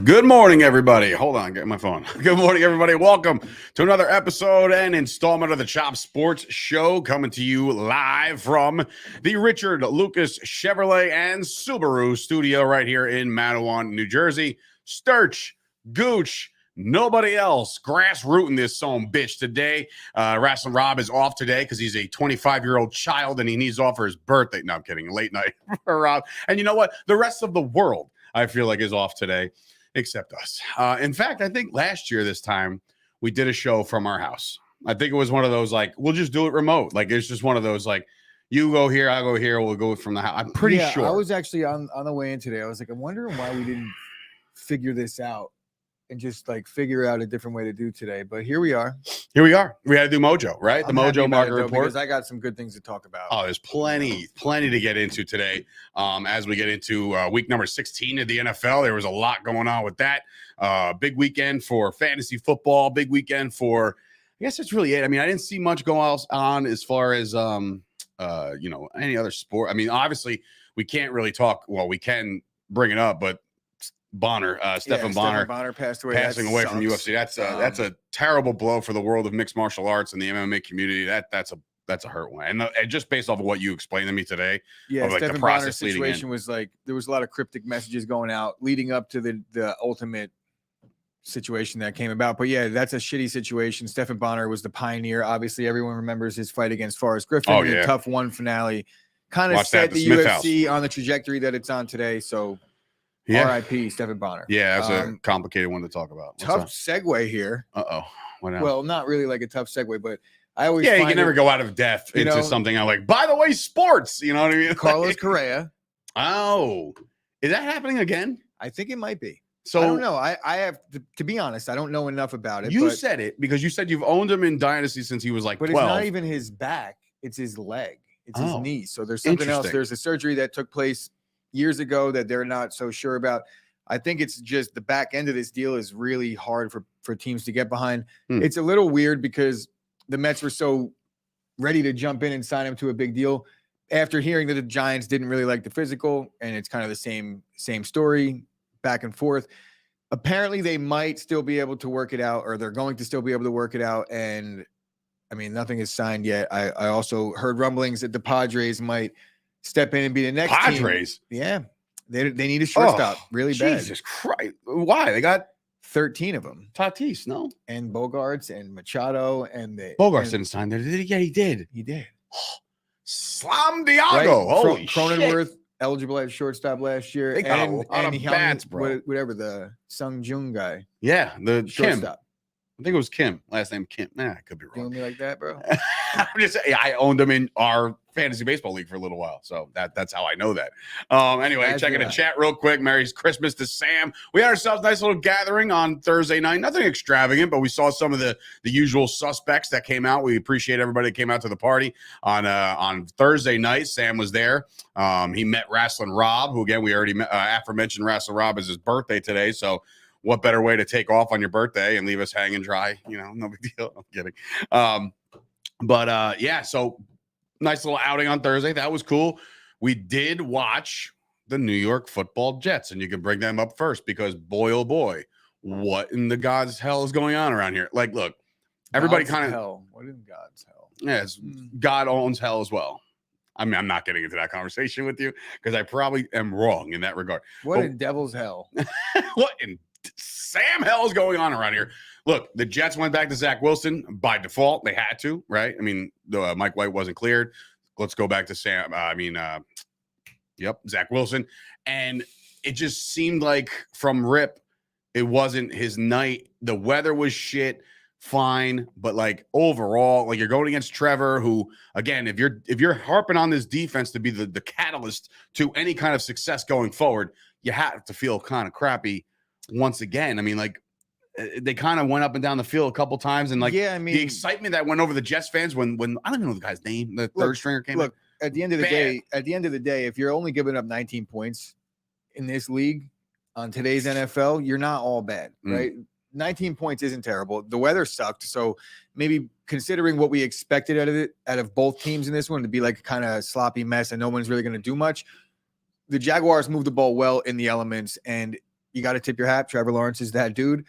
Good morning, everybody. Hold on, get my phone. Good morning, everybody. Welcome to another episode and installment of the Chop Sports Show, coming to you live from the Richard Lucas Chevrolet and Subaru studio right here in Matawan, New Jersey. Sturch Gooch, nobody else. Grass rooting this son bitch today. Wrestling Rob is off today because he's a 25-year-old child and he needs off for his birthday. No, I'm kidding. Late night for Rob. And you know what? The rest of the world, I feel like, is off today. Except us. In fact, I think last year this time we did a show from our house. I think it was one of those like, we'll just do it remote. Like it's just one of those like, you go here, I'll go here, we'll go from the house. I'm pretty sure. I was actually on the way in today. I was like, I'm wondering why we didn't figure this out and just like figure out a different way to do today. But here we are. Here we are. We had to do Mojo, right? I'm the Mojo Market Report. Report. Because I got some good things to talk about. Oh, there's plenty to get into today. As we get into week number 16 of the NFL, there was a lot going on with that. Big weekend for fantasy football. Big weekend for, I guess that's really it. I mean, I didn't see much going on as far as any other sport. I mean, obviously we can't really talk. Well, we can bring it up, but Stephan Bonnar passing away from UFC. That's a terrible blow for the world of mixed martial arts and the MMA community. That's a hurt one. And just based off of what you explained to me today, yeah, like Stephan Bonner's situation was like there was a lot of cryptic messages going out leading up to the ultimate situation that came about. But yeah, that's a shitty situation. Stephan Bonnar was the pioneer. Obviously, everyone remembers his fight against Forrest Griffin. The tough one finale. Kind of set the UFC on the trajectory that it's on today. So. Yeah. R.I.P. Stephan Bonnar. Yeah, that's a complicated one to talk about. Tough segue here. Well, not really like a tough segue, but I always you can never go out of depth into something. I'm like, by the way, sports. You know what I mean? Carlos Correa. Oh, is that happening again? I think it might be. So I don't know. I have to be honest. I don't know enough about it. You said it because you said you've owned him in Dynasty since he was like 12. But it's not even his back. It's his leg. It's his knee. So there's something else. There's a surgery that took place years ago that they're not so sure about. I think it's just the back end of this deal is really hard for teams to get behind. It's a little weird because the Mets were so ready to jump in and sign him to a big deal after hearing that the Giants didn't really like the physical, and it's kind of the same story back and forth. Apparently they might still be able to work it out, or they're going to still be able to work it out. And I mean, nothing is signed yet. I also heard rumblings that the Padres might step in and be the next Padres. Team. Yeah. They need a shortstop really bad. Jesus Christ. Why? They got 13 of them. Tatis, no? And Bogarts and Machado Bogarts didn't sign there. Yeah, he did. He did. Slam Diago. Right? Holy Cronenworth shit. Eligible at shortstop last year. They got a lot of bats, bro. Whatever, the Sung Jung guy. Yeah, the shortstop. Kim. I think it was Kim. Last name Kim. Nah, I could be wrong. Doing me like that, bro? I'm just saying, I owned him in our fantasy baseball league for a little while, so that's how I know that. Anyway, checking the chat real quick. Merry Christmas to Sam. We had ourselves a nice little gathering on Thursday night. Nothing extravagant, but we saw some of the usual suspects that came out. We appreciate everybody that came out to the party on Thursday night. Sam was there. He met Wrestling Rob, who again we already met, aforementioned Wrestling Rob is his birthday today, so. What better way to take off on your birthday and leave us hanging dry? You know, no big deal. I'm kidding. Yeah, so nice little outing on Thursday. That was cool. We did watch the New York Football Jets, and you can bring them up first because boy, oh boy, what in the God's hell is going on around here? Like, look, everybody kind of hell. What in God's hell? Yes, God owns hell as well. I mean, I'm not getting into that conversation with you because I probably am wrong in that regard. What in devil's hell? What in Sam hell's going on around here? Look, the Jets went back to Zach Wilson by default. They had to, right? I mean, Mike White wasn't cleared. Let's go back to Zach Wilson. And it just seemed like from rip, it wasn't his night. The weather was shit, fine. But like overall, like you're going against Trevor, who, again, if you're harping on this defense to be the catalyst to any kind of success going forward, you have to feel kind of crappy. Once again, I mean, like they kind of went up and down the field a couple times, and like the excitement that went over the Jets fans when I don't even know the guy's name, the third stringer came. Look, at the end of the day, if you're only giving up 19 points in this league on today's NFL, you're not all bad, right? 19 points isn't terrible. The weather sucked, so maybe considering what we expected out of both teams in this one to be like a kind of sloppy mess, and no one's really going to do much. The Jaguars moved the ball well in the elements, and you got to tip your hat. Trevor Lawrence is that dude.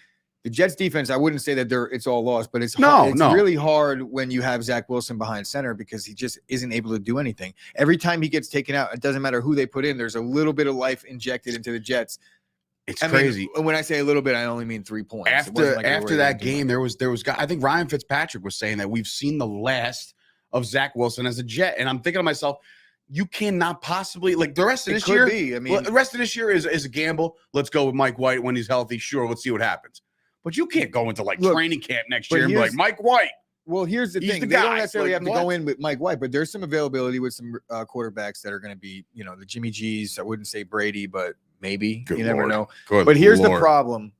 The Jets defense, I wouldn't say that it's all lost, but it's really hard when you have Zach Wilson behind center because he just isn't able to do anything. Every time he gets taken out, it doesn't matter who they put in. There's a little bit of life injected into the Jets. It's crazy. When I say a little bit, I only mean 3 points. After that game, there was I think Ryan Fitzpatrick was saying that we've seen the last of Zach Wilson as a Jet, and I'm thinking to myself, you cannot possibly the rest of this year. The rest of this year is a gamble. Let's go with Mike White when he's healthy. Sure, let's see what happens. But you can't go into training camp next year and be like Mike White. Well, here's the thing. They don't necessarily have to go in with Mike White, but there's some availability with some quarterbacks that are going to be, the Jimmy G's. I wouldn't say Brady, but maybe. You never know. But here's the problem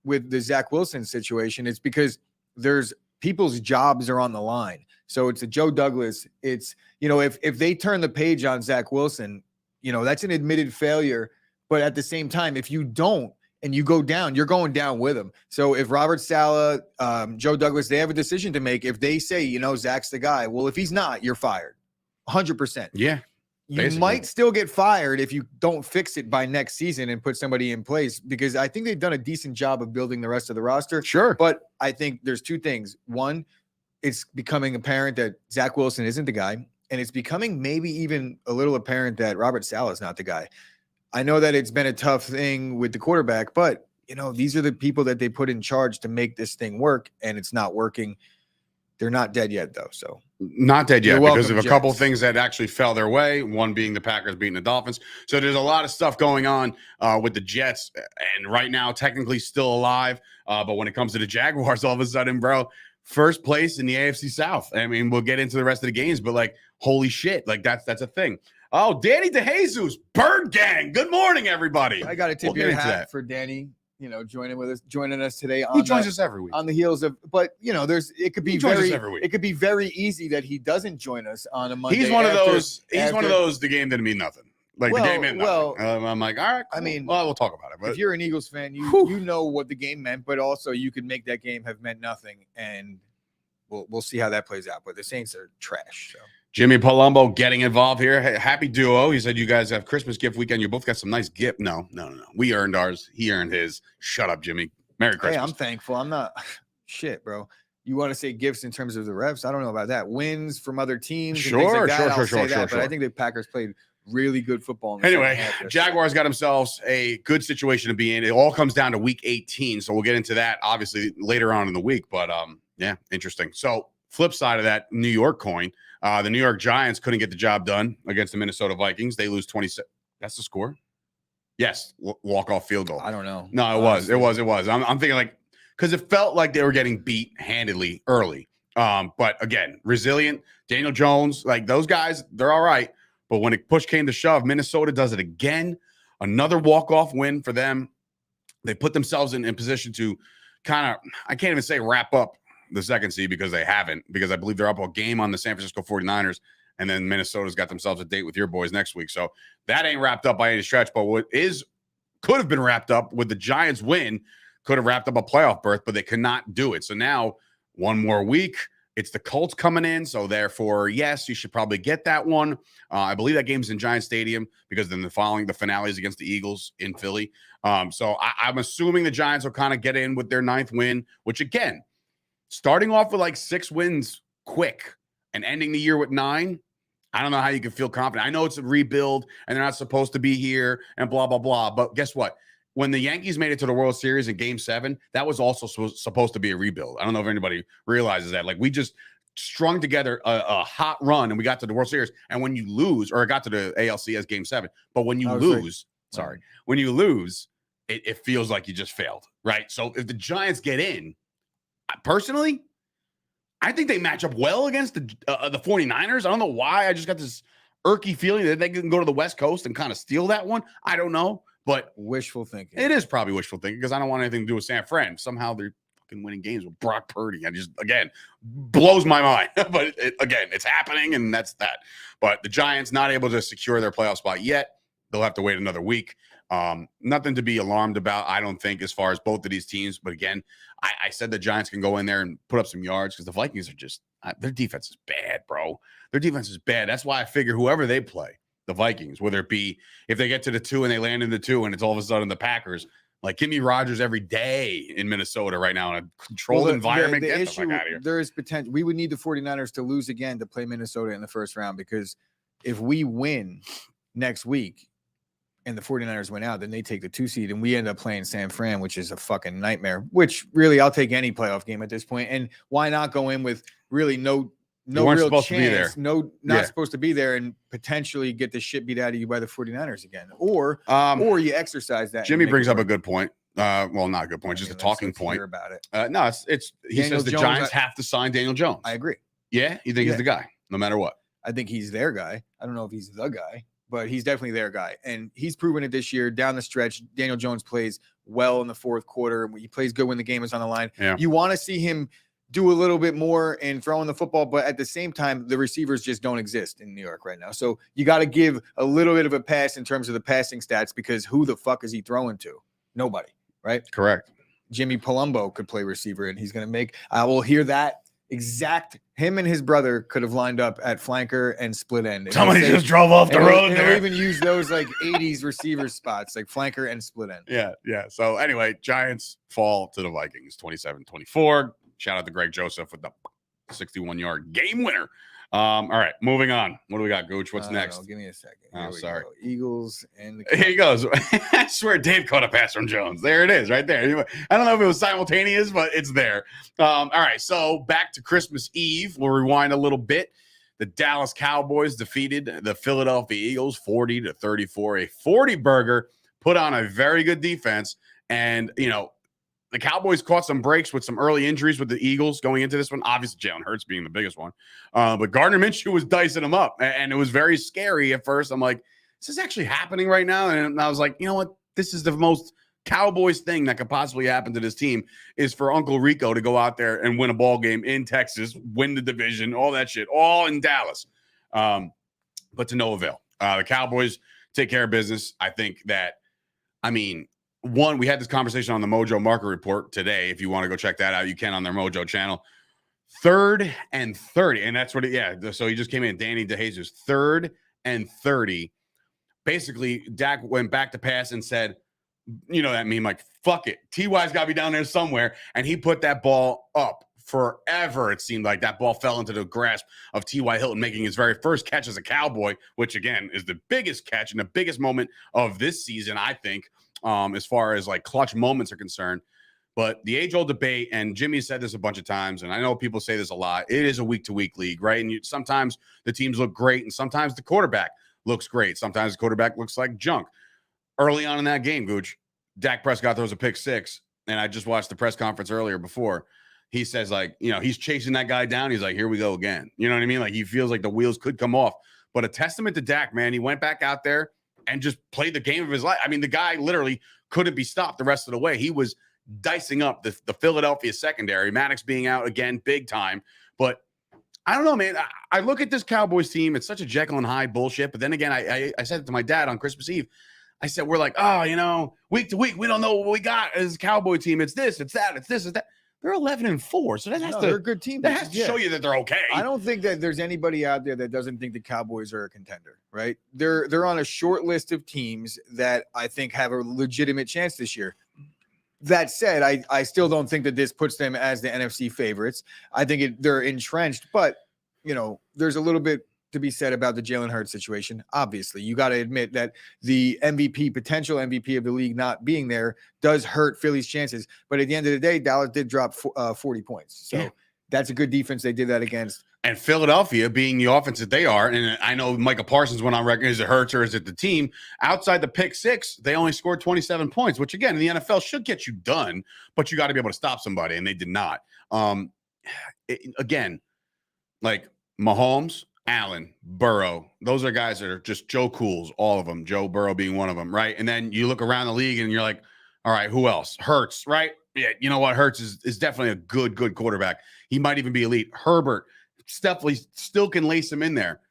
with the Zach Wilson situation. It's because there's people's jobs are on the line. So it's a Joe Douglas. It's, if they turn the page on Zach Wilson, that's an admitted failure. But at the same time, if you don't, and you go down, you're going down with them. So if Robert Saleh, Joe Douglas, they have a decision to make. If they say, Zach's the guy, well, if he's not, you're fired. 100%. Yeah. You might still get fired if you don't fix it by next season and put somebody in place, because I think they've done a decent job of building the rest of the roster. Sure. But I think there's 2 things. One, it's becoming apparent that Zach Wilson isn't the guy. And it's becoming maybe even a little apparent that Robert Saleh is not the guy. I know that it's been a tough thing with the quarterback, but, these are the people that they put in charge to make this thing work, and it's not working. They're not dead yet, though. So not dead yet because of a couple of things that actually fell their way. One being the Packers beating the Dolphins. So there's a lot of stuff going on with the Jets, and right now technically still alive. But when it comes to the Jaguars, all of a sudden, bro, first place in the AFC South. I mean, we'll get into the rest of the games, but holy shit, that's a thing. Oh, Danny DeJesus, Bird Gang. Good morning, everybody. I got to tip your hat for Danny, joining us today. He joins us every week on the heels of, but it could be very easy that he doesn't join us on a Monday. He's one of those. The game didn't mean nothing. The game meant nothing. I'm like, all right. Cool. I mean, we'll talk about it. But if you're an Eagles fan, you know what the game meant, but also you could make that game have meant nothing, and we'll see how that plays out. But the Saints are trash. So. Jimmy Palumbo getting involved here. Hey, happy duo. He said you guys have Christmas gift weekend. You both got some nice gift. No. We earned ours. He earned his. Shut up, Jimmy. Merry Christmas. Hey, I'm thankful. I'm not shit, bro. You want to say gifts in terms of the refs? I don't know about that. Wins from other teams. Sure. But I think the Packers played really good football. Anyway, Jaguars got themselves a good situation to be in. It all comes down to week 18. So we'll get into that obviously later on in the week. But yeah, interesting. So flip side of that New York coin. The New York Giants couldn't get the job done against the Minnesota Vikings. They lose 27. That's the score? Yes. Walk-off field goal. I don't know. No, it was. I'm thinking because it felt like they were getting beat handedly early. But again, resilient. Daniel Jones, those guys, they're all right. But when push came to shove, Minnesota does it again. Another walk-off win for them. They put themselves in position to kind of, I can't even say wrap up the second seed because they haven't, because I believe they're up a game on the San Francisco 49ers, and then Minnesota's got themselves a date with your boys next week. So that ain't wrapped up by any stretch, but could have been wrapped up with the Giants win, could have wrapped up a playoff berth, but they could not do it. So now one more week, it's the Colts coming in. So therefore, yes, you should probably get that one. I believe that game's in Giant Stadium because then the finale is against the Eagles in Philly. So I'm assuming the Giants will kind of get in with their 9th win, which again, starting off with 6 wins quick and ending the year with 9, I don't know how you can feel confident. I know it's a rebuild and they're not supposed to be here and blah, blah, blah. But guess what? When the Yankees made it to the World Series in Game 7, that was also supposed to be a rebuild. I don't know if anybody realizes that. We just strung together a hot run and we got to the World Series. And when you lose, or it got to the ALCS Game 7, but when you lose, when you lose, it feels like you just failed, right? So if the Giants get in, personally, I think they match up well against the 49ers. I don't know why. I just got this irky feeling that they can go to the West Coast and kind of steal that one. I don't know, but wishful thinking. It is probably wishful thinking because I don't want anything to do with San Fran. Somehow they're fucking winning games with Brock Purdy. Again, blows my mind. But it's happening, and that's that. But the Giants not able to secure their playoff spot yet. They'll have to wait another week. Nothing to be alarmed about, I don't think, as far as both of these teams. But again, I said the Giants can go in there and put up some yards because the Vikings are just their defense is bad, bro. Their defense is bad. That's why I figure whoever they play, the Vikings, whether it be if they get to the 2 and they land in the 2 and it's all of a sudden the Packers, Like, give me Rodgers every day in Minnesota right now in a controlled environment. The issue, there is potential. We would need the 49ers to lose again to play Minnesota in the first round, because if we win next week and the 49ers win out, then they take the 2 seed and we end up playing San Fran, which is a fucking nightmare, which really I'll take any playoff game at this point. And why not go in with really no real chance, not supposed to be there, and potentially get the shit beat out of you by the 49ers again, or you exercise that. Jimmy brings up a good point. Well, not a good point, just a talking point about it. No, it's he says the Giants have to sign Daniel Jones. I agree. Yeah, you think he's the guy, no matter what? I think he's their guy. I don't know if he's the guy, but he's definitely their guy, and he's proven it this year. Down the stretch, Daniel Jones plays well in the fourth quarter. He plays good when the game is on the line. Yeah. You want to see him do a little bit more in throwing the football, but at the same time, the receivers just don't exist in New York right now. So you got to give a little bit of a pass in terms of the passing stats, because who the fuck is he throwing to? Nobody, right? Correct. Jimmy Palumbo could play receiver, and he's going to make, I will hear that exact, him and his brother could have lined up at flanker and split end. And somebody just drove off the road there. They'll even use those like 80s receiver spots, like flanker and split end. Yeah. So anyway, Giants fall to the Vikings 27-24. Shout out to Greg Joseph with the 61-yard game winner. All right, moving on. What do we got, Gooch? What's next? Give me a second. Sorry. Go. Eagles and the Here he goes. I swear Dave caught a pass from Jones. There it is, right there. I don't know if it was simultaneous, but it's there. All right, so back to Christmas Eve. We'll rewind a little bit. The Dallas Cowboys defeated the Philadelphia Eagles 40-34. A 40-burger, put on a very good defense. And, the Cowboys caught some breaks with some early injuries with the Eagles going into this one. Obviously, Jalen Hurts being the biggest one. But Gardner Minshew was dicing them up. And it was very scary at first. I'm like, is this actually happening right now? And I was like, you know what? This is the most Cowboys thing that could possibly happen to this team, is for Uncle Rico to go out there and win a ball game in Texas, win the division, all that shit, all in Dallas. But to no avail. The Cowboys take care of business. I think that, one, we had this conversation on the Mojo Market Report today. If you want to go check that out, you can on their Mojo channel. 3rd and 30. And that's what so he just came in, Danny DeJesus. 3rd and 30. Basically, Dak went back to pass and said, that meme, like, fuck it. T.Y.'s got to be down there somewhere. And he put that ball up forever. It seemed like that ball fell into the grasp of T.Y. Hilton, making his very first catch as a Cowboy, which, again, is the biggest catch and the biggest moment of this season, I think. As far as like clutch moments are concerned. But the age-old debate, and Jimmy said this a bunch of times, and I know people say this a lot, it is a week-to-week league, right? And sometimes the teams look great, and sometimes the quarterback looks great. Sometimes the quarterback looks like junk. Early on in that game, Gooch, Dak Prescott throws a pick 6, and I just watched the press conference earlier before. He says, like, he's chasing that guy down. He's like, here we go again. You know what I mean? Like, he feels like the wheels could come off. But a testament to Dak, man. He went back out there and just played the game of his life. The guy literally couldn't be stopped the rest of the way. He was dicing up the Philadelphia secondary. Maddox being out again, big time. But I don't know, man. I look at this Cowboys team. It's such a Jekyll and Hyde bullshit. But then again, I said it to my dad on Christmas Eve. I said, we're like, week to week, we don't know what we got as a Cowboy team. It's this, it's that, it's this, it's that. They're 11-4, so that has to. They're a good team. That has to show you that they're okay. I don't think that there's anybody out there that doesn't think the Cowboys are a contender, right? They're on a short list of teams that I think have a legitimate chance this year. That said, I still don't think that this puts them as the NFC favorites. I think they're entrenched, but there's a little bit to be said about the Jalen Hurts situation. Obviously, you got to admit that the potential MVP of the league not being there does hurt Philly's chances. But at the end of the day, Dallas did drop 40 points. So that's a good defense they did that against. And Philadelphia, being the offense that they are, and I know Micah Parsons went on record, is it Hurts or is it the team? Outside the pick 6, they only scored 27 points, which, again, in the NFL should get you done, but you got to be able to stop somebody, and they did not. Again, like Mahomes, Allen, Burrow, those are guys that are just Joe Cools, all of them, Joe Burrow being one of them, right? And then you look around the league and you're like, all right, who else? Hurts, right? Yeah, you know what? Hurts is definitely a good quarterback. He might even be elite. Herbert definitely still can lace him in there.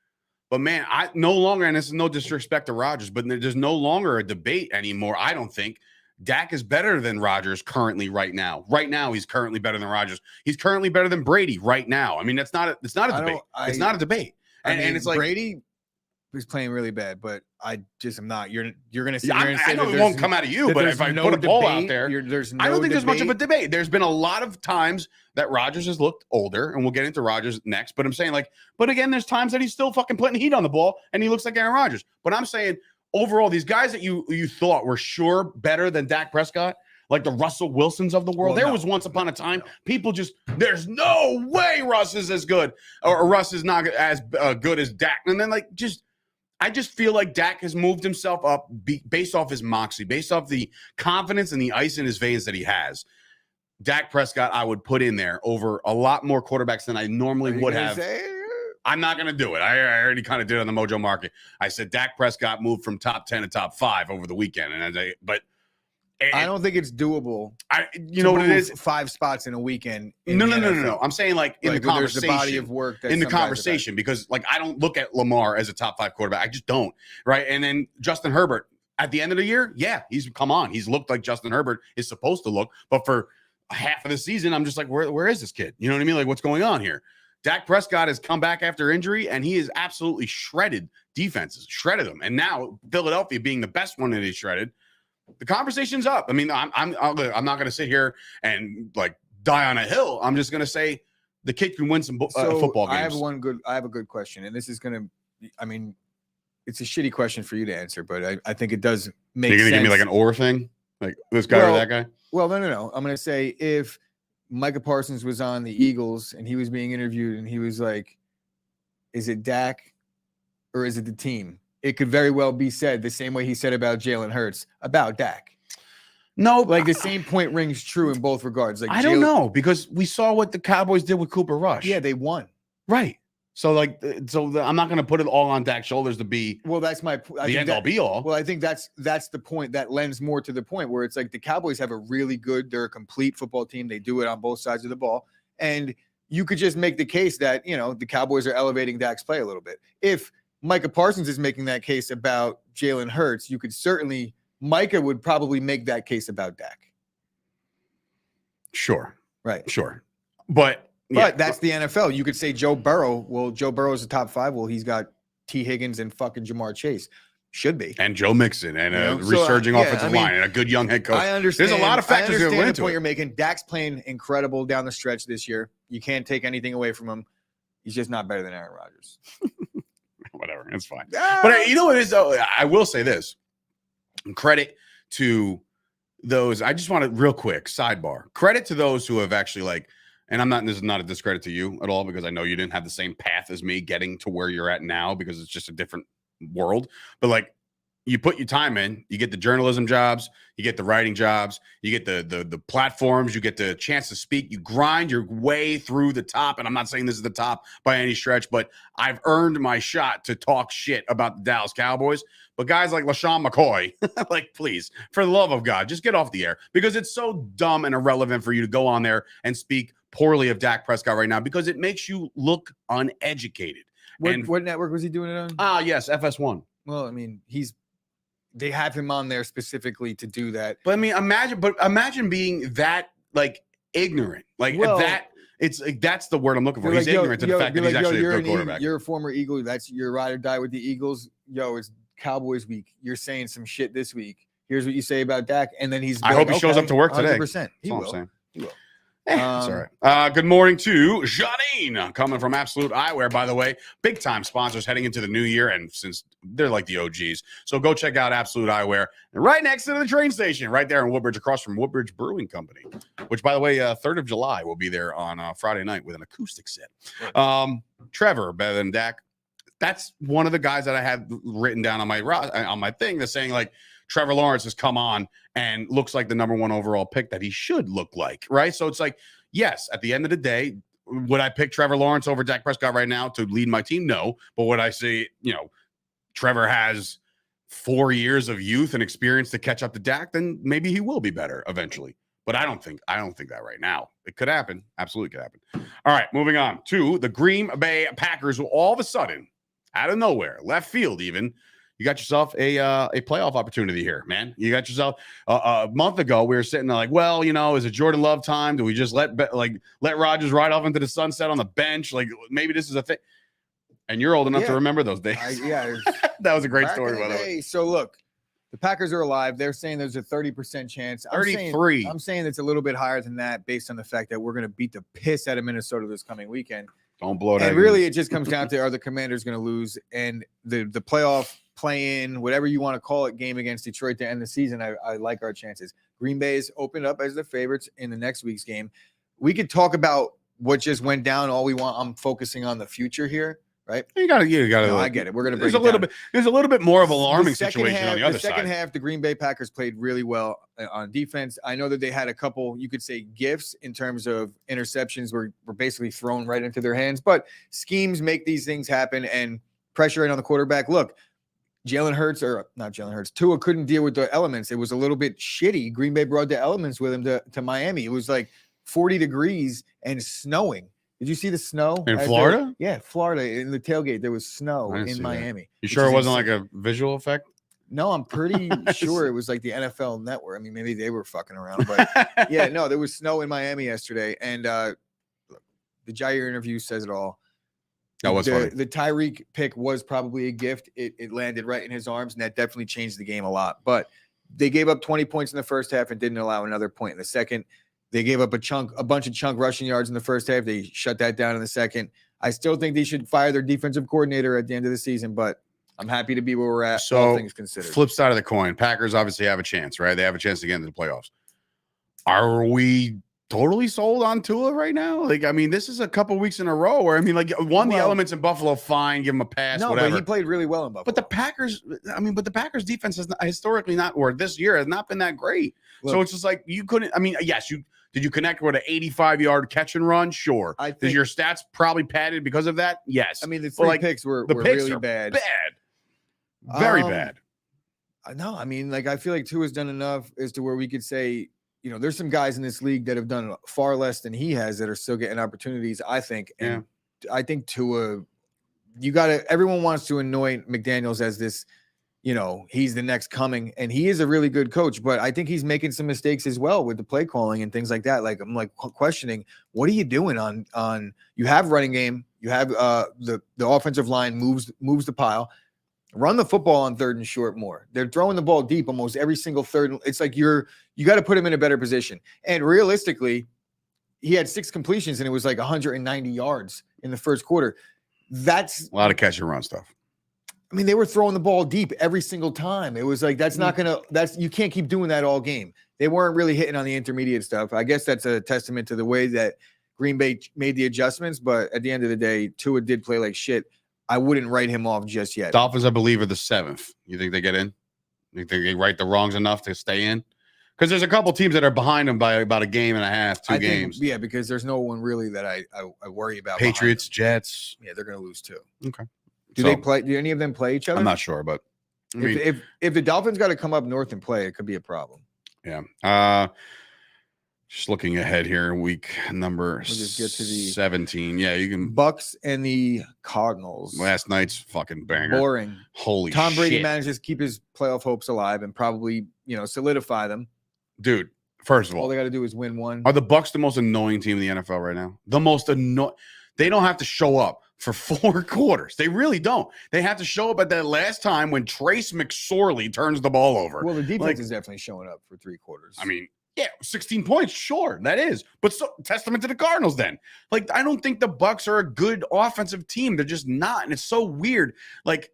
But, man, I no longer, and this is no disrespect to Rodgers, but there's no longer a debate anymore, I don't think. Dak is better than Rodgers currently right now. Right now, he's currently better than Rodgers. He's currently better than Brady right now. It's not a debate. It's not a debate. And it's like Brady, he's playing really bad, but I just am not. You're going to sit Yeah, here and say I know that it won't come out of you, but if I put a poll out there, I don't think there's much of a debate. There's been a lot of times that Rodgers has looked older, and we'll get into Rodgers next. But I'm saying, like, but again, there's times that he's still fucking putting heat on the ball, and he looks like Aaron Rodgers. But I'm saying overall, these guys that you thought were sure better than Dak Prescott, like the Russell Wilsons of the world. There was once upon a time, people just, there's no way Russ is as good, or Russ is not as good as Dak. And then, like, I just feel like Dak has moved himself up based off his moxie, based off the confidence and the ice in his veins that he has. Dak Prescott, I would put in there over a lot more quarterbacks than I normally would have. I'm not going to do it. I already kind of did on the Mojo Market. I said Dak Prescott moved from top 10 to top 5 over the weekend. I don't think it's doable. You know what it is? 5 spots in a weekend. No. I'm saying like in the conversation, the body of work in the conversation, because like I don't look at Lamar as a top 5 quarterback. I just don't. Right. And then Justin Herbert at the end of the year. Yeah, he's looked like Justin Herbert is supposed to look. But for half of the season, I'm just like, where is this kid? You know what I mean? Like, what's going on here? Dak Prescott has come back after injury, and he has absolutely shredded defenses, shredded them. And now Philadelphia being the best one that he shredded, the conversation's up. I mean, I'm not going to sit here and like die on a hill. I'm just going to say the kid can win some football games. I have a good question, and this is going to, I mean, it's a shitty question for you to answer, but I think it does make sense. You're going to give me like an or thing, like this guy or that guy? Well, no. I'm going to say if Micah Parsons was on the Eagles and he was being interviewed and he was like, is it Dak or is it the team? It could very well be said the same way he said about Jalen Hurts about Dak. No, like the same point rings true in both regards. Like I don't know, because we saw what the Cowboys did with Cooper Rush. Yeah, they won. Right. So I'm not going to put it all on Dak's shoulders to be. Well, that's my the end all be all. Well, I think that's the point that lends more to the point where it's like the Cowboys have a really good, they're a complete football team. They do it on both sides of the ball, and you could just make the case that the Cowboys are elevating Dak's play a little bit. If Micah Parsons is making that case about Jalen Hurts, you could certainly, Micah would probably make that case about Dak. Sure. Right. Sure. But that's the NFL. You could say Joe Burrow. Well, Joe Burrow's a top 5. Well, he's got T. Higgins and fucking Jamar Chase. Should be. And Joe Mixon and a resurging offensive line and a good young head coach. I understand. There's a lot of factors that go into the point you're making. Dak's playing incredible down the stretch this year. You can't take anything away from him. He's just not better than Aaron Rodgers. Whatever. It's fine. But you know what it is, though? I will say this. Credit to those. I just want to real quick sidebar. Credit to those who have actually and this is not a discredit to you at all, because I know you didn't have the same path as me getting to where you're at now, because it's just a different world. But you put your time in, you get the journalism jobs, you get the writing jobs, you get the platforms, you get the chance to speak, you grind your way through the top. And I'm not saying this is the top by any stretch, but I've earned my shot to talk shit about the Dallas Cowboys. But guys like LaShawn McCoy, please, for the love of God, just get off the air, because it's so dumb and irrelevant for you to go on there and speak poorly of Dak Prescott right now, because it makes you look uneducated. What network was he doing it on? Yes, FS1. Well, I mean, they have him on there specifically to do that. But I mean, imagine being that ignorant, that's the word I'm looking for. He's ignorant to the fact that he's actually a good quarterback. You're a former Eagle. That's your ride or die with the Eagles. It's Cowboys week. You're saying some shit this week. Here's what you say about Dak, and then I hope he shows up to work today. 100%. He will. It's all right. Good morning to Janine, coming from Absolute Eyewear, by the way. Big time sponsors heading into the new year, and since they're like the OGs. So go check out Absolute Eyewear. And right next to the train station, right there in Woodbridge, across from Woodbridge Brewing Company, which, by the way, 3rd of July will be there on Friday night with an acoustic set. Trevor, better than Dak. That's one of the guys that I had written down on my thing that's saying, Trevor Lawrence has come on and looks like the number 1 overall pick that he should look like, right? So it's yes, at the end of the day, would I pick Trevor Lawrence over Dak Prescott right now to lead my team? No. But would I say, Trevor has 4 years of youth and experience to catch up to Dak, then maybe he will be better eventually. But I don't think that right now. It could happen. Absolutely could happen. All right, moving on to the Green Bay Packers, who all of a sudden, out of nowhere, left field even, you got yourself a playoff opportunity here, man. You got yourself a month ago. We were sitting there is it Jordan Love time? Do we just let Rodgers ride off into the sunset on the bench? Maybe this is a thing. And you're old enough to remember those days. That was a great story, by the way. So look, the Packers are alive. They're saying there's a 30% chance. 33. I'm saying it's a little bit higher than that based on the fact that we're going to beat the piss out of Minnesota this coming weekend. Don't blow it out. And really, it just comes down to, are the Commanders going to lose? And the playoff play-in, whatever you want to call it, game against Detroit to end the season, I like our chances. Green Bay is opened up as the favorites in the next week's game. We could talk about what just went down all we want. I'm focusing on the future here. Right, you got to. No, I get it. We're gonna bring There's a little bit more of an alarming situation on the other side. The second half, the Green Bay Packers played really well on defense. I know that they had a couple, you could say, gifts in terms of interceptions were basically thrown right into their hands. But schemes make these things happen, and pressure in on the quarterback. Look, Tua couldn't deal with the elements. It was a little bit shitty. Green Bay brought the elements with him to Miami. It was like 40 degrees and snowing. Did you see the snow in Florida? Florida. In the tailgate, there was snow in Miami. You sure it wasn't like a visual effect? No, I'm pretty sure it was like the NFL Network. I mean, maybe they were fucking around, but yeah, no, there was snow in Miami yesterday. And look, the Jair interview says it all. That was funny. The Tyreek pick was probably a gift. It landed right in his arms, and that definitely changed the game a lot. But they gave up 20 points in the first half and didn't allow another point in the second. They gave up a bunch of chunk rushing yards in the first half. They shut that down in the second. I still think they should fire their defensive coordinator at the end of the season, but I'm happy to be where we're at, all things considered. Flip side of the coin, Packers obviously have a chance, right? They have a chance to get into the playoffs. Are we totally sold on Tua right now? Like, I mean, this is a couple weeks in a row where, I mean, like, the elements in Buffalo, fine, give him a pass, whatever. But he played really well in Buffalo. But the Packers defense has historically not, or this year has not been that great. Look, so it's just like, you couldn't, I mean, yes, did you connect with an 85-yard catch and run? Sure. Is your stats probably padded because of that? Yes. I mean, the three picks were really bad. Very bad. No, I mean, like, I feel like Tua's done enough as to where we could say, you know, there's some guys in this league that have done far less than he has that are still getting opportunities, I think. And I think Tua, everyone wants to anoint McDaniels as this, you know, he's the next coming, and he is a really good coach, but I think he's making some mistakes as well with the play calling and things like that. Like, I'm like questioning, what are you doing on you have running game, you have the offensive line moves the pile, run the football on third and short more. They're throwing the ball deep almost every single third. It's like you got to put him in a better position. And realistically, he had 6 completions and it was like 190 yards in the first quarter. That's a lot of catch and run stuff. I mean, they were throwing the ball deep every single time. It was like, you can't keep doing that all game. They weren't really hitting on the intermediate stuff. I guess that's a testament to the way that Green Bay made the adjustments. But at the end of the day, Tua did play like shit. I wouldn't write him off just yet. Dolphins, I believe, are the 7th. You think they get in? You think they right the wrongs enough to stay in? Because there's a couple teams that are behind them by about a game and a half, 2 games. Yeah, because there's no one really that I worry about. Patriots, Jets. Yeah, they're going to lose too. Okay. Do they play? Do any of them play each other? I'm not sure, but I mean, if the Dolphins got to come up north and play, it could be a problem. Yeah. Just looking ahead here, week number we'll just get to the 17. Yeah, you can. Bucks and the Cardinals. Last night's fucking banger. Boring. Holy Tom Brady shit. manages to keep his playoff hopes alive and probably, solidify them. Dude, first of all they got to do is win one. Are the Bucks the most annoying team in the NFL right now? The most annoying. They don't have to show up for 4 quarters. They really don't. They have to show up at that last time when Trace McSorley turns the ball over. Well, the defense is definitely showing up for 3 quarters. I mean, yeah, 16 points, sure, that is. But so testament to the Cardinals then. Like, I don't think the Bucks are a good offensive team. They're just not, and it's so weird. Like,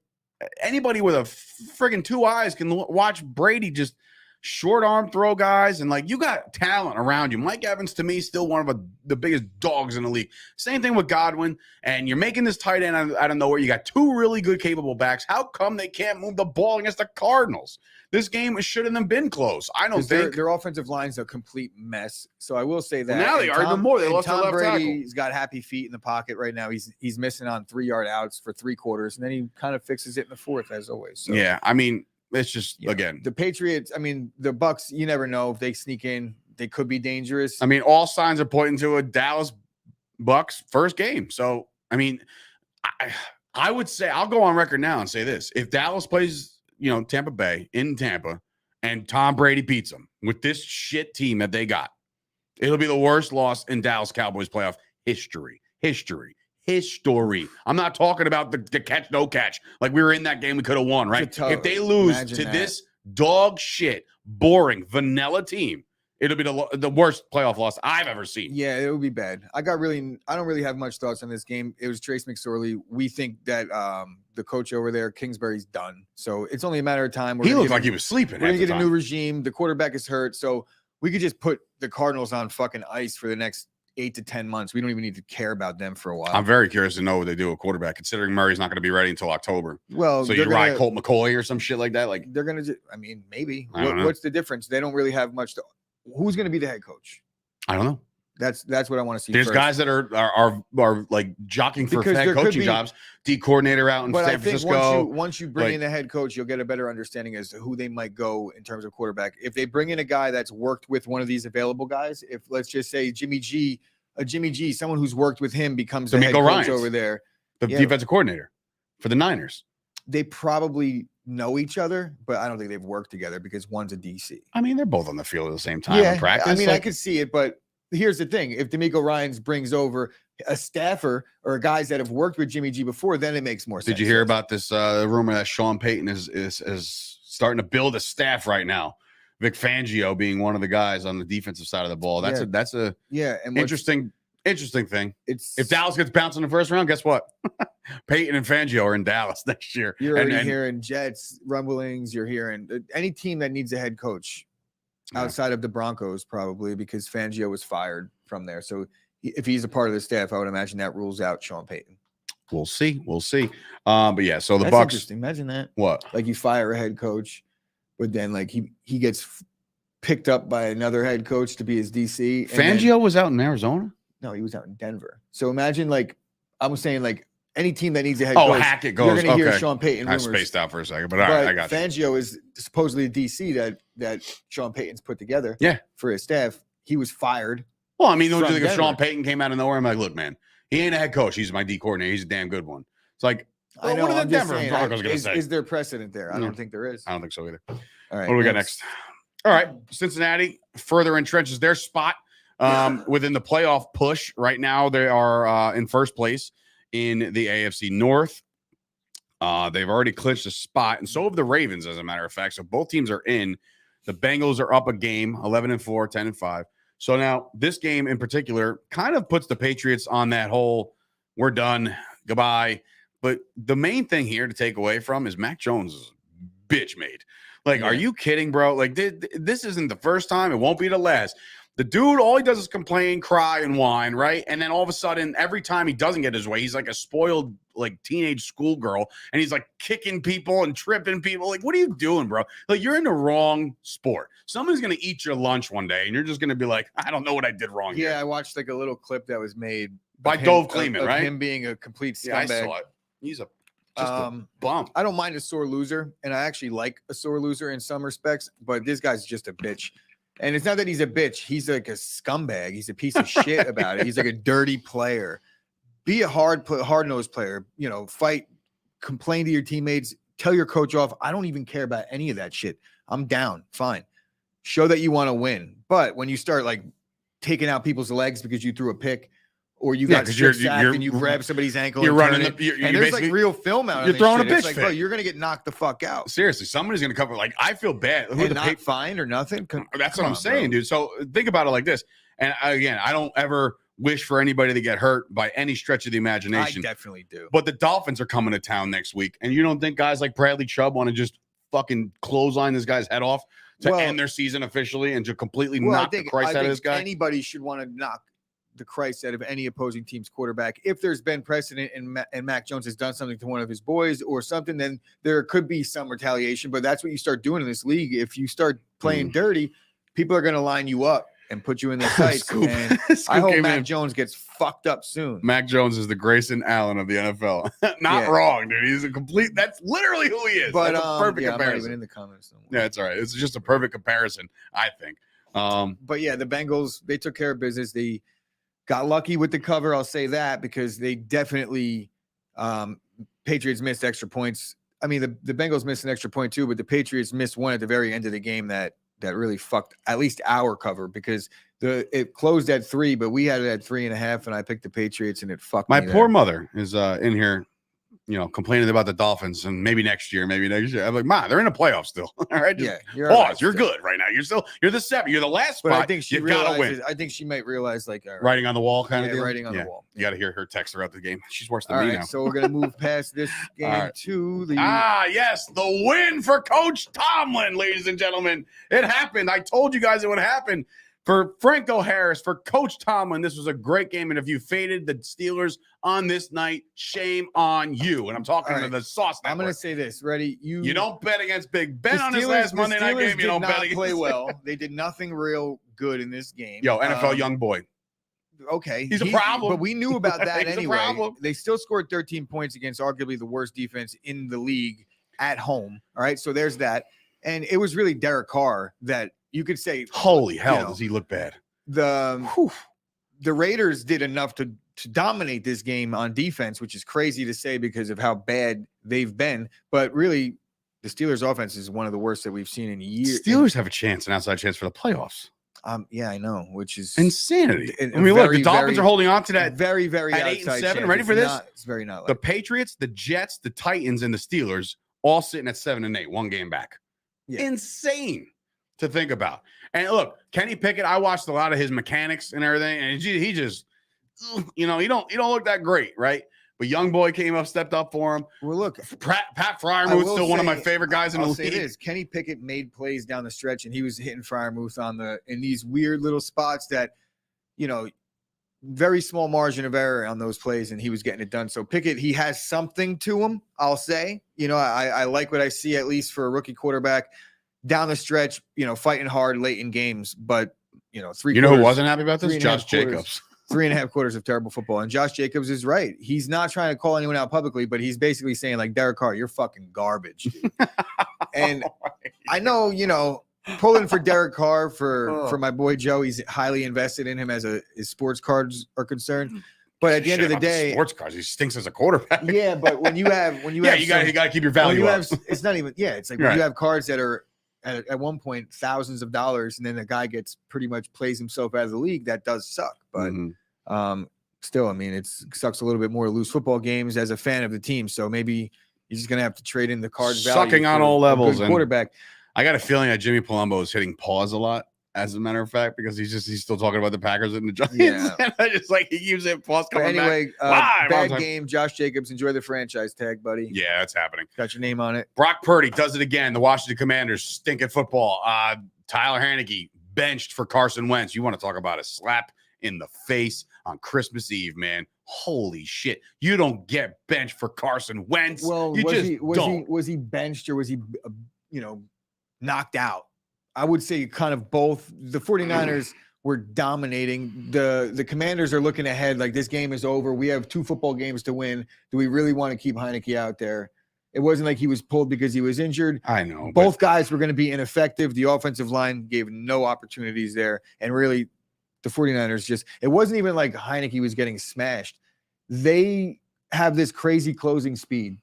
anybody with a friggin' 2 eyes can watch Brady just short arm throw guys, and like, you got talent around you. Mike Evans, to me, still one of the biggest dogs in the league. Same thing with Godwin, and you're making this tight end out of nowhere. You got 2 really good, capable backs. How come they can't move the ball against the Cardinals? This game shouldn't have been close. I don't think their offensive line's a complete mess. So I will say that. Well, now they are even more. They lost their Tom left tackle. Brady's got happy feet in the pocket right now. He's missing on 3-yard outs for 3 quarters, and then he kind of fixes it in the 4th, as always. So, yeah, I mean, it's just again the Patriots. I mean, the Bucks. You never know if they sneak in. They could be dangerous. I mean, all signs are pointing to a Dallas Bucks first game. So I mean, I would say I'll go on record now and say this: if Dallas plays, Tampa Bay in Tampa, and Tom Brady beats them with this shit team that they got, it'll be the worst loss in Dallas Cowboys playoff history. history. I'm not talking about the catch, no catch. Like we were in that game, we could have won, right? If they lose to this dog shit, boring, vanilla team, it'll be the worst playoff loss I've ever seen. Yeah, it would be bad. I don't really have much thoughts on this game. It was Trace McSorley. We think that the coach over there, Kingsbury's done. So it's only a matter of time. He looked like he was sleeping. We're going to get a new regime. The quarterback is hurt. So we could just put the Cardinals on fucking ice for the next 8 to 10 months. We don't even need to care about them for a while. I'm very curious to know what they do with quarterback, considering Murray's not going to be ready until October. Well, so you ride Colt McCoy or some shit like that. Like they're going to, maybe. What's the difference? They don't really have much to. Who's going to be the head coach? I don't know. That's what I want to see. There's guys that are like jockeying for head coaching jobs. D coordinator out in San Francisco. Once you bring in the head coach, you'll get a better understanding as to who they might go in terms of quarterback. If they bring in a guy that's worked with one of these available guys, if let's just say Jimmy G, someone who's worked with him becomes the head coach over there, the defensive coordinator for the Niners. They probably know each other, but I don't think they've worked together because one's a DC. I mean, they're both on the field at the same time in practice. I mean, I could see it, but here's the thing. If D'Amico Ryans brings over a staffer or guys that have worked with Jimmy G before, then it makes more sense. Did you hear about this rumor that Sean Payton is starting to build a staff right now? Vic Fangio being one of the guys on the defensive side of the ball. That's a interesting thing. If Dallas gets bounced in the first round, guess what? Peyton and Fangio are in Dallas next year. You're already hearing Jets rumblings. You're hearing any team that needs a head coach outside of the Broncos, probably because Fangio was fired from there. So if he's a part of the staff, I would imagine that rules out Sean Payton. We'll see. But yeah, so the Bucks. Interesting. Imagine that. What? Like you fire a head coach, but then like he gets picked up by another head coach to be his DC. Fangio was out in Arizona? No, he was out in Denver. So imagine I was saying any team that needs a head coach, Hackett goes. You're going to hear Sean Payton rumors. I spaced out for a second, but I got you. Fangio is supposedly a DC that Sean Payton's put together for his staff. He was fired. Well, I mean, don't you think if Sean Payton came out of nowhere, I'm like, look, man, he ain't a head coach. He's my D coordinator. He's a damn good one. It's like, I know, what are the Denver Broncos going to say? Is there precedent there? I don't think there is. I don't think so either. All right. What do we got next? All right. Cincinnati further entrenches their spot within the playoff push. Right now, they are in first place in the AFC North. They've already clinched a spot, and so have the Ravens, as a matter of fact. So both teams are in. The Bengals are up a game, 11-4, 10-5. So now this game in particular kind of puts the Patriots on that whole we're done, goodbye. But the main thing here to take away from is Mac Jones is bitch made. Like, are you kidding, bro? Like, this isn't the first time. It won't be the last. The dude, all he does is complain, cry, and whine, right? And then all of a sudden, every time he doesn't get his way, he's like a spoiled, like, teenage schoolgirl, and he's like kicking people and tripping people. Like, what are you doing, bro? Like, you're in the wrong sport. Someone's gonna eat your lunch one day, and you're just gonna be like, I don't know what I did wrong. Yeah, here. I watched like a little clip that was made by Dove Kleeman, right? Him being a complete scumbag. Yeah, I saw it. He's a bum. I don't mind a sore loser, and I actually like a sore loser in some respects, but this guy's just a bitch. And it's not that he's a bitch. He's like a scumbag. He's a piece of shit about it. He's like a dirty player. Be a hard-nosed player. You know, fight, complain to your teammates, tell your coach off. I don't even care about any of that shit. I'm down. Fine. Show that you want to win. But when you start like taking out people's legs because you threw a pick, or you got sacked and you grab somebody's ankle, you're running and there's like real film out. You're throwing a bitch fit. Bro, you're gonna get knocked the fuck out. Seriously, somebody's gonna cover. Like, I feel bad. And not fined or nothing. That's what I'm saying, dude. So think about it like this. And again, I don't ever wish for anybody to get hurt by any stretch of the imagination. I definitely do. But the Dolphins are coming to town next week, and you don't think guys like Bradley Chubb want to just fucking clothesline this guy's head off to end their season officially and to completely knock the Christ out of this guy? Anybody should want to knock the Christ out of any opposing team's quarterback. If there's been precedent and Mac Jones has done something to one of his boys or something, then there could be some retaliation. But that's what you start doing in this league. If you start playing dirty, people are going to line you up and put you in their sights. And I hope Mac Jones gets fucked up soon. Mac Jones is the Grayson Allen of the NFL. Not wrong, dude. He's a complete. That's literally who he is. But that's a perfect comparison. I'm not even in the comments. Yeah, it's all right. It's just a perfect comparison, I think. But yeah, the Bengals, they took care of business. They got lucky with the cover. I'll say that because they definitely Patriots missed extra points. I mean, the Bengals missed an extra point too, but the Patriots missed one at the very end of the game that really fucked at least our cover, because it closed at 3, but we had it at 3.5, and I picked the Patriots, and it fucked My me poor there. mother is in here, complaining about the Dolphins and maybe next year. I'm like, Ma, they're in the playoffs still. All right, just you're pause. right, you're good right now. You're the 7. You're the last spot. But I think she gotta win. I think she might realize, like, all right, Writing on the wall kind of deal. Writing on the wall. You got to hear her text throughout the game. She's worse than all me right, now. so we're gonna move past this game to the yes, the win for Coach Tomlin, ladies and gentlemen. It happened. I told you guys it would happen. For Franco Harris, for Coach Tomlin, this was a great game. And if you faded the Steelers on this night, shame on you. And I'm talking to the Sauce Network. I'm going to say this. Ready? You don't bet against Big Ben on his last Monday night game. You don't bet against. Play well. They did nothing real good in this game. Yo, NFL young boy. Okay. He's a problem. But we knew about that He's anyway. a problem. They still scored 13 points against arguably the worst defense in the league at home. All right. So there's that. And it was really Derek Carr that you could say, holy hell, does he look bad? The Raiders did enough to dominate this game on defense, which is crazy to say because of how bad they've been. But really, the Steelers' offense is one of the worst that we've seen in years. Steelers have an outside chance for the playoffs. Yeah, I know, which is insanity. Look, the Dolphins are holding on to that very, very at 8-7. Ready for this? It's very not. The Patriots, the Jets, the Titans, and the Steelers all sitting at 7-8, one game back. Yeah. Insane to think about. And look, Kenny Pickett, I watched a lot of his mechanics and everything, and he just, he don't look that great, right? But young boy came up, stepped up for him. Well, look, Pat Freiermuth's still one of my favorite guys in the league. It is. Kenny Pickett made plays down the stretch, and he was hitting Freiermuth in these weird little spots that, very small margin of error on those plays, and he was getting it done. So Pickett, he has something to him, I'll say. I like what I see, at least for a rookie quarterback down the stretch, fighting hard late in games. But, 3 quarters. Who wasn't happy about this? Josh Jacobs. 3.5 quarters of terrible football. And Josh Jacobs is right. He's not trying to call anyone out publicly, but he's basically saying, like, Derek Carr, you're fucking garbage, dude. And I know, pulling for Derek Carr for my boy Joe, he's highly invested in him as his sports cards are concerned. But at the end of the day, sports cards, he stinks as a quarterback. Yeah, but when you have you got to keep your value up. It's not even it's like when you have cards that are at one point thousands of dollars, and then the guy gets pretty much plays himself out of the league. That does suck, but still, I mean, it sucks a little bit more to lose football games as a fan of the team. So maybe you're just gonna have to trade in the cards. Sucking on all levels. And quarterback. I got a feeling that Jimmy Palumbo is hitting pause a lot, as a matter of fact, because he's still talking about the Packers and the Giants. Yeah. And just like he keeps it pause coming back. Bad game. Josh Jacobs, enjoy the franchise tag, buddy. Yeah, that's happening. Got your name on it. Brock Purdy does it again. The Washington Commanders stink at football. Tyler Haneke benched for Carson Wentz. You want to talk about a slap in the face on Christmas Eve, man. Holy shit. You don't get benched for Carson Wentz. Well, was he benched, or was he knocked out? I would say kind of both. The 49ers were dominating. The Commanders are looking ahead like this game is over. We have 2 football games to win. Do we really want to keep Heineke out there? It wasn't like he was pulled because he was injured. I know. Both guys were going to be ineffective. The offensive line gave no opportunities there. And really, the 49ers it wasn't even like Heineke was getting smashed. They have this crazy closing speed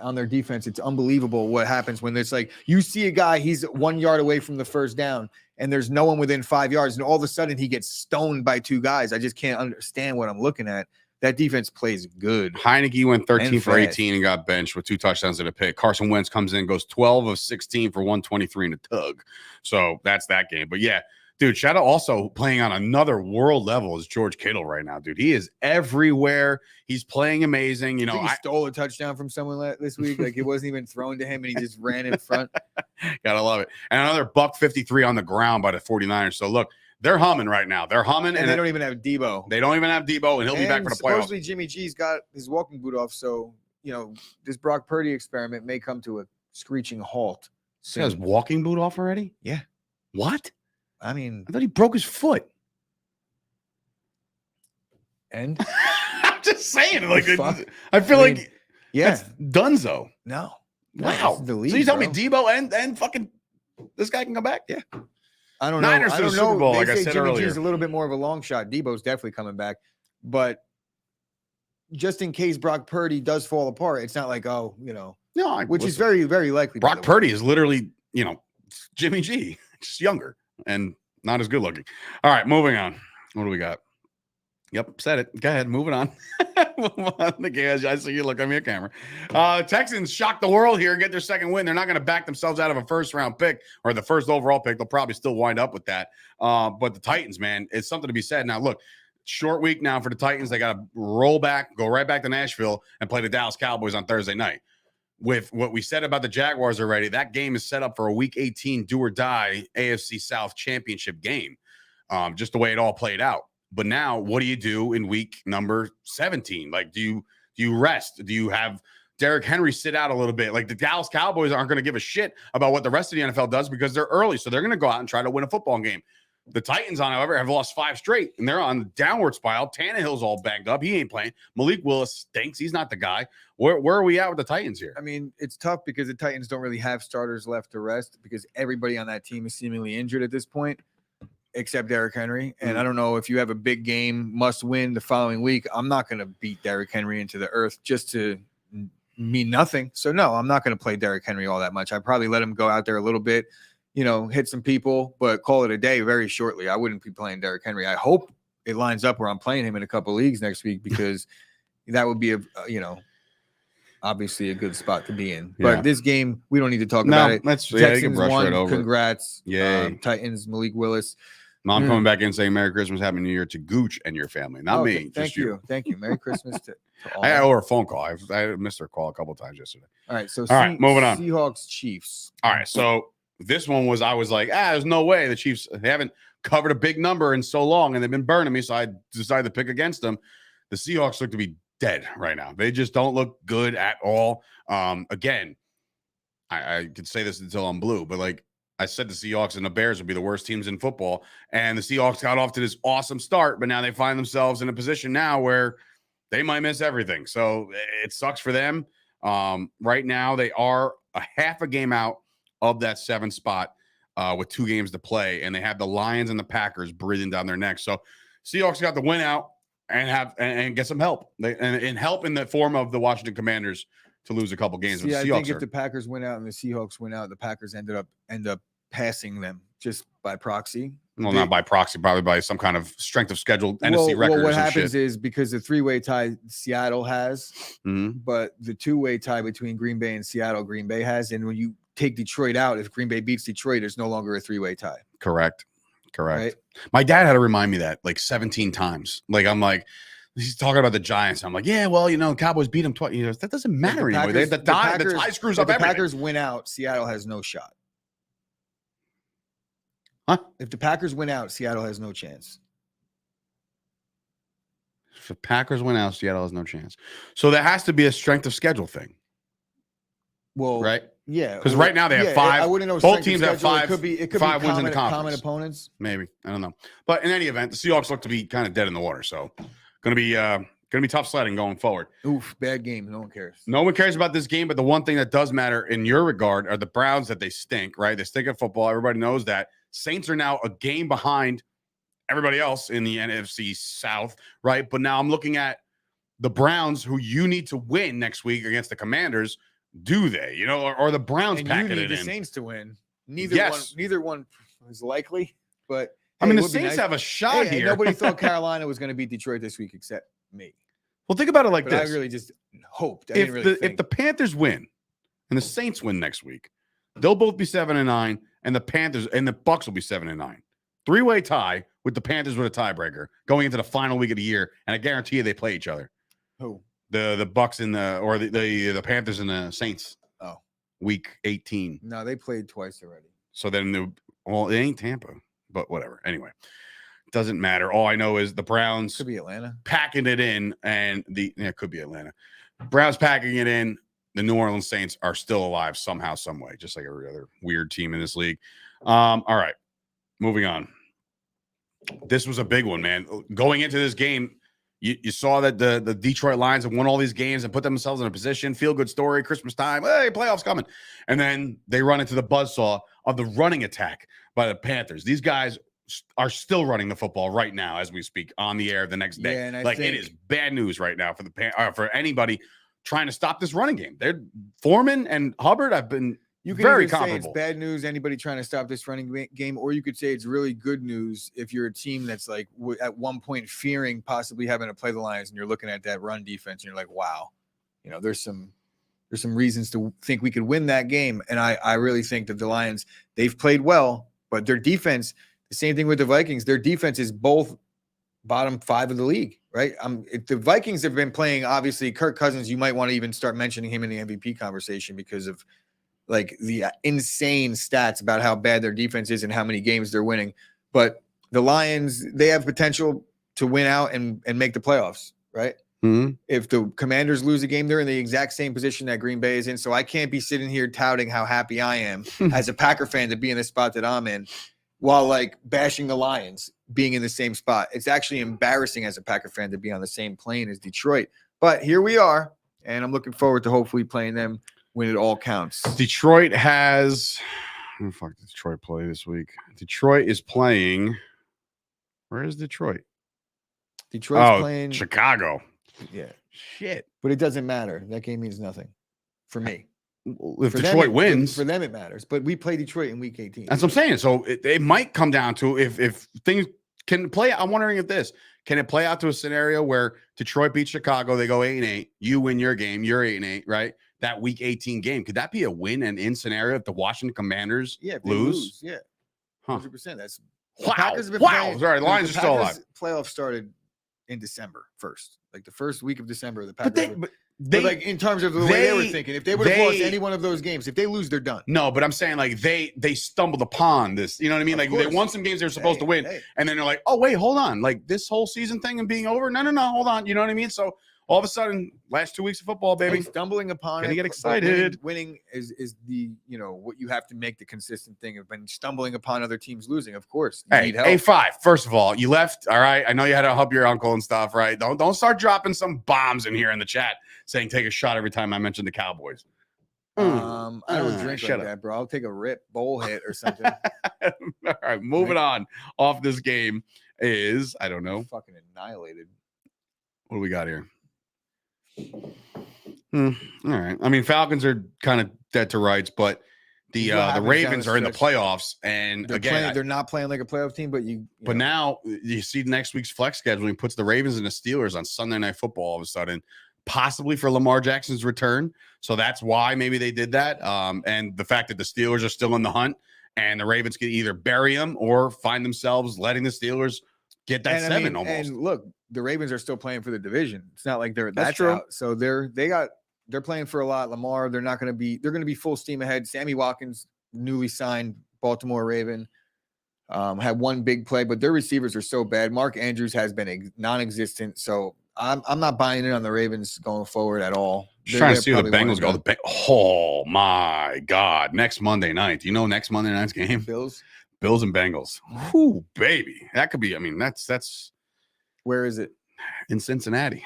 on their defense. It's unbelievable what happens when it's like you see a guy, he's 1 yard away from the first down, and there's no one within 5 yards, and all of a sudden he gets stoned by 2 guys. I just can't understand what I'm looking at. That defense plays good. Heineke went 13 for 18 and got benched with 2 touchdowns and a pick. Carson Wentz comes in, goes 12 of 16 for 123 and a tug. So that's that game. But yeah, dude, shout out also playing on another world level is George Kittle right now, dude. He is everywhere. He's playing amazing. He stole a touchdown from someone this week. Like it wasn't even thrown to him, and he just ran in front. Gotta love it. And another $153 on the ground by the 49ers. So look, they're humming right now. They're humming. And they don't even have Debo. They don't even have Debo, and he'll be back for the playoffs. Supposedly Jimmy G's got his walking boot off. So, this Brock Purdy experiment may come to a screeching halt. He has walking boot off already? Yeah. What? I mean, I thought he broke his foot. And I'm just saying, like, I feel like that's Dunzo. No. Wow. So you tell me Debo and fucking this guy can come back? Yeah. I don't know. Niners to the Super Bowl, like I said Jimmy earlier. G's a little bit more of a long shot. Debo's definitely coming back, but just in case Brock Purdy does fall apart, it's not like which is very, very likely. Brock Purdy is literally, Jimmy G. just younger and not as good looking. All right, moving on. What do we got? Yep, said it. Go ahead, moving on. Move on. I see you look on your camera. Texans shock the world here and get their second win. They're not going to back themselves out of a first-round pick or the first overall pick. They'll probably still wind up with that. But the Titans, man, it's something to be said. Now, look, short week now for the Titans. They got to roll back, go right back to Nashville, and play the Dallas Cowboys on Thursday night. With what we said about the Jaguars already, that game is set up for a Week 18 do-or-die AFC South championship game, just the way it all played out. But now, what do you do in week number 17? Like, do you rest? Do you have Derrick Henry sit out a little bit? Like, the Dallas Cowboys aren't going to give a shit about what the rest of the NFL does because they're early, so they're going to go out and try to win a football game. The Titans, however, have lost 5 straight, and they're on the downward spiral. Tannehill's all banged up. He ain't playing. Malik Willis stinks. He's not the guy. Where are we at with the Titans here? I mean, it's tough because the Titans don't really have starters left to rest because everybody on that team is seemingly injured at this point, except Derrick Henry. And I don't know if you have a big game, must win the following week. I'm not going to beat Derrick Henry into the earth just to mean nothing. So, no, I'm not going to play Derrick Henry all that much. I'd probably let him go out there a little bit, hit some people, but call it a day very shortly. I wouldn't be playing Derrick Henry. I hope it lines up where I'm playing him in a couple of leagues next week because that would be obviously a good spot to be in. But this game, we don't need to talk about it. Texans won. Right over. Congrats. Yay. Titans, Malik Willis. Mom coming back in saying Merry Christmas, Happy New Year to Gooch and your family. Not me. Thank you. Thank you. Merry Christmas to all. I owe her a phone call. I missed her call a couple times yesterday. All right. So, moving on. Seahawks, Chiefs. All right. So this one I was like, there's no way the Chiefs, they haven't covered a big number in so long and they've been burning me. So I decided to pick against them. The Seahawks look to be dead right now. They just don't look good at all. Again, I could say this until I'm blue, but like I said, the Seahawks and the Bears would be the worst teams in football. And the Seahawks got off to this awesome start, but now they find themselves in a position now where they might miss everything. So it sucks for them. Right now, they are a half a game out of that 7th spot with 2 games to play, and they have the Lions and the Packers breathing down their necks. So Seahawks got the win out and get some help. And help in the form of the Washington Commanders to lose a couple games. I think if the Packers went out and the Seahawks went out, the Packers end up passing them just by proxy. Well, not by proxy, probably by some kind of strength of schedule, NFC record. Well, what happens is because the 3-way tie Seattle has, but the 2-way tie between Green Bay and Seattle, Green Bay has, and when you take Detroit out, if Green Bay beats Detroit, there's no longer a 3-way tie. Correct. Right? My dad had to remind me that like 17 times. Like I'm like, he's talking about the Giants. I'm like, yeah, well, Cowboys beat them twice. That doesn't matter anymore. The tie screws up everything. If the Packers win out, Seattle has no shot. Huh? If the Packers win out, Seattle has no chance. If the Packers win out, Seattle has no chance. So there has to be a strength of schedule thing. Well, right? Yeah. Because right now they have 5. I wouldn't know. Both teams have 5. It could 5 be wins in the conference. Common opponents. Maybe. I don't know. But in any event, the Seahawks look to be kind of dead in the water. So going to be tough sledding going forward. Oof, bad game. No one cares. No one cares about this game, but the one thing that does matter in your regard are the Browns that they stink, right? They stink at football. Everybody knows that. Saints are now a game behind everybody else in the NFC South, right? But now I'm looking at the Browns, who you need to win next week against the Commanders. Do they? Or the Browns packing it in? You need the Saints to win. Neither one is likely, but I mean, the Saints have a shot here. Nobody thought Carolina was going to beat Detroit this week except me. Well, think about it like this. I really just hoped. If the Panthers win and the Saints win next week, they'll both be 7-9, and the Panthers and the Bucs will be 7-9. 3-way tie with the Panthers with a tiebreaker going into the final week of the year, and I guarantee you they play each other. Who? The Bucs and the Panthers and the Saints. Oh, week 18. No, they played twice already. So then, it ain't Tampa, but whatever. Anyway, doesn't matter. All I know is the Browns could be Atlanta packing it in, and it could be Atlanta. Browns packing it in. The New Orleans Saints are still alive somehow, some way, just like every other weird team in this league. All right, moving on. This was a big one, man. Going into this game, you saw that the Detroit Lions have won all these games and put themselves in a position. Feel good story, Christmas time. Hey, playoffs coming. And then they run into the buzzsaw of the running attack by the Panthers. These guys are still running the football right now as we speak on the air the next day. Yeah, and it is bad news right now for anybody trying to stop this running game. They're Foreman and Hubbard have been You can very either say comparable. it's bad news, anybody trying to stop this running game, or you could say it's really good news if you're a team that's like at one point fearing possibly having to play the Lions, and you're looking at that run defense, and you're like, wow, there's some reasons to think we could win that game. And I really think that the Lions, they've played well, but their defense, the same thing with the Vikings, their defense is both bottom 5 of the league, right? If the Vikings have been playing, obviously, Kirk Cousins, you might want to even start mentioning him in the MVP conversation because of like the insane stats about how bad their defense is and how many games they're winning. But the Lions, they have potential to win out and make the playoffs, right? Mm-hmm. If the Commanders lose a game, they're in the exact same position that Green Bay is in. So I can't be sitting here touting how happy I am as a Packer fan to be in the spot that I'm in while like bashing the Lions being in the same spot. It's actually embarrassing as a Packer fan to be on the same plane as Detroit. But here we are, and I'm looking forward to hopefully playing them when it all counts. Detroit has who the fuck did Detroit play this week? Detroit is playing. Where is Detroit? Detroit's playing Chicago. Yeah. Shit. But it doesn't matter. That game means nothing for me. If Detroit wins. For them, it matters. But we play Detroit in week 18. That's what I'm saying. So it might come down to if things can play. I'm wondering if can it play out to a scenario where Detroit beats Chicago, they go 8-8, you win your game, you're 8-8, right? That week 18 game. Could that be a win and in scenario if the Washington Commanders lose? Yeah. Huh. 100%. That's wow. Sorry, the Lions are still alive. Playoffs started in December 1st. Like the first week of December, the Packers. But like in terms of the way they were thinking, if they would have lost any one of those games, if they lose, they're done. No, but I'm saying like they stumbled upon this. You know what I mean? Like they won some games they were supposed to win, and then they're like, oh wait, hold on, like this whole season thing and being over. No, hold on. You know what I mean? So all of a sudden, last 2 weeks of football, baby, and stumbling upon it. Get excited. Winning is the what you have to make the consistent thing of been stumbling upon other teams losing. Of course, you need help. A5. First of all, you left. All right, I know you had to help your uncle and stuff, right? Don't start dropping some bombs in here in the chat saying take a shot every time I mention the Cowboys. I don't drink like that, bro. I'll take a rip bowl hit or something. All right, moving on off this game is I don't know. Fucking annihilated. What do we got here? All right. I mean, Falcons are kind of dead to rights, but the Ravens are in the playoffs, and they're not playing like a playoff team. But now you see next week's flex scheduling puts the Ravens and the Steelers on Sunday Night Football all of a sudden, possibly for Lamar Jackson's return. So that's why maybe they did that. And the fact that the Steelers are still in the hunt, and the Ravens can either bury them or find themselves letting the Steelers get that almost. And look, the Ravens are still playing for the division. It's not like that's true. Out. So they're playing for a lot. Lamar, they're going to be full steam ahead. Sammy Watkins, newly signed Baltimore Raven, had one big play, but their receivers are so bad. Mark Andrews has been non-existent. So I'm not buying it on the Ravens going forward at all. Just trying to see where the Bengals go. Oh my God. Next Monday night. Do you know next Monday night's game? Bills and Bengals. Whoo, baby. That could be, that's where is it? In Cincinnati.